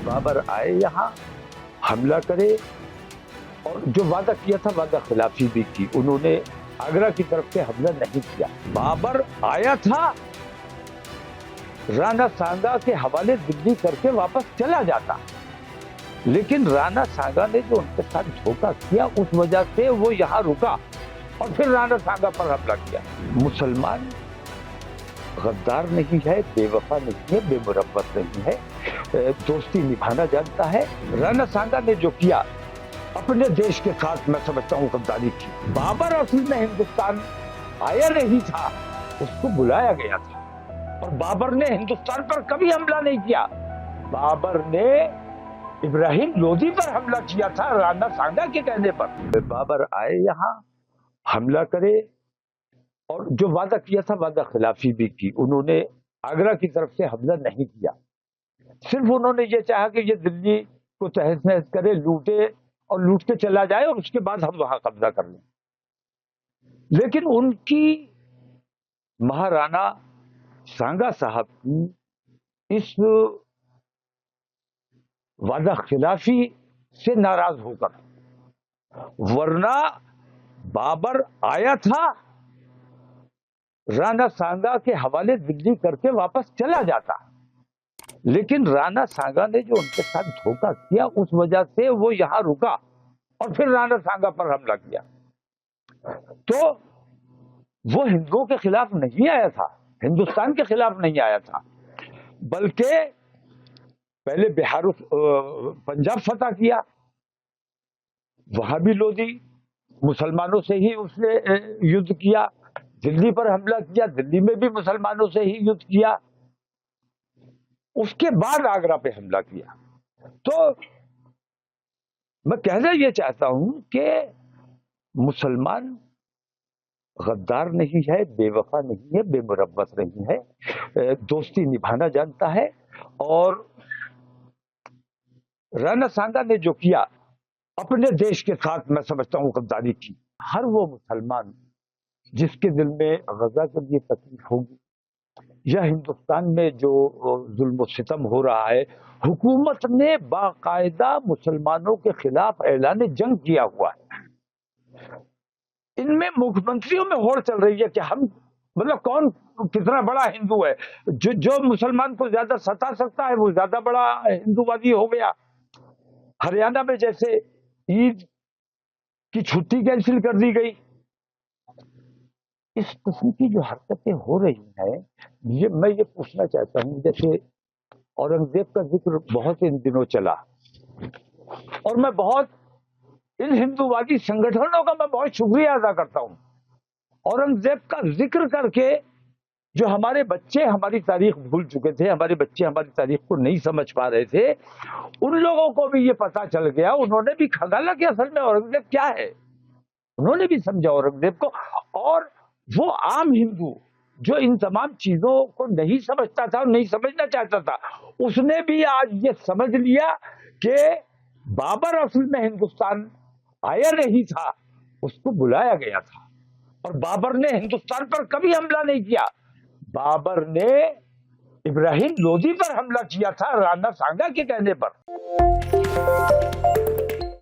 बाबर आए यहाँ, हमला करे, और जो वादा किया था वादा खिलाफी भी की। उन्होंने आगरा की तरफ से हमला नहीं किया। बाबर आया था, राणा सांगा के हवाले दिल्ली करके वापस चला जाता, लेकिन राणा सांगा ने जो उनके साथ धोखा किया उस वजह से वो यहाँ रुका और फिर राणा सांगा पर हमला किया। मुसलमान गद्दार नहीं है, बेवफा नहीं है, बेमुरब्बत नहीं है, दोस्ती निभाना जानता है। राणा सांगा ने जो किया अपने देश के साथ, मैं समझता हूँ गद्दारी की। बाबर असल में हिंदुस्तान आया नहीं था, उसको बुलाया गया था, और बाबर ने हिंदुस्तान पर कभी हमला नहीं किया। बाबर ने इब्राहिम लोदी पर हमला किया था राणा सांगा के कहने पर। बाबर आए यहाँ, हमला करे, और जो वादा किया था वादा खिलाफी भी की। उन्होंने आगरा की तरफ से हमला नहीं किया, सिर्फ उन्होंने ये चाहा कि ये दिल्ली को तहस नहस करे, लूटे और लूट के चला जाए, और उसके बाद हम वहां कब्जा कर लें। लेकिन उनकी महाराणा सांगा साहब की इस वादा खिलाफी से नाराज होकर, वरना बाबर आया था, राणा सांगा के हवाले दिल्ली करके वापस चला जाता, लेकिन राणा सांगा ने जो उनके साथ धोखा किया उस वजह से वो यहां रुका और फिर राणा सांगा पर हमला किया। तो वो हिंदुओं के खिलाफ नहीं आया था, हिंदुस्तान के खिलाफ नहीं आया था, बल्कि पहले बिहार पंजाब फतह किया, वहां भी लोधी मुसलमानों से ही उसने युद्ध किया। दिल्ली पर हमला किया, दिल्ली में भी मुसलमानों से ही युद्ध किया। उसके बाद आगरा पे हमला किया। तो मैं कहना ये चाहता हूं कि मुसलमान गद्दार नहीं है, बेवफा नहीं है, बेमुरब्बत नहीं है, दोस्ती निभाना जानता है। और राणा सांगा ने जो किया अपने देश के साथ, मैं समझता हूं गद्दारी की। हर वो मुसलमान जिसके दिल में गजा के लिए तकलीफ होगी या हिंदुस्तान में जो जुल्म सितम हो रहा है, हुकूमत ने बाकायदा मुसलमानों के खिलाफ ऐलान जंग किया हुआ है। इनमें मुख्यमंत्रियों में होड़ चल रही है कि हम, मतलब कौन कितना बड़ा हिंदू है, जो मुसलमान को ज्यादा सता सकता है वो ज्यादा बड़ा हिंदूवादी हो गया। हरियाणा में जैसे ईद की छुट्टी कैंसिल कर दी गई। इस किस्म की जो हरकतें हो रही हैं, मैं ये पूछना चाहता हूं, जैसे औरंगजेब का जिक्र बहुत इन दिनों चला, और मैं बहुत इन हिंदूवादी संगठनों का मैं बहुत शुक्रिया अदा करता हूं। औरंगजेब का जिक्र करके जो हमारे बच्चे हमारी तारीख भूल चुके थे, हमारे बच्चे हमारी तारीख को नहीं समझ पा रहे थे, उन लोगों को भी ये पता चल गया। उन्होंने भी खगाला कि असल में औरंगजेब क्या है, उन्होंने भी समझा औरंगजेब को। और वो आम हिंदू जो इन तमाम चीजों को नहीं समझता था और नहीं समझना चाहता था, उसने भी आज ये समझ लिया कि बाबर असल में हिंदुस्तान आया नहीं था, उसको बुलाया गया था, और बाबर ने हिंदुस्तान पर कभी हमला नहीं किया। बाबर ने इब्राहिम लोदी पर हमला किया था राणा सांगा के कहने पर।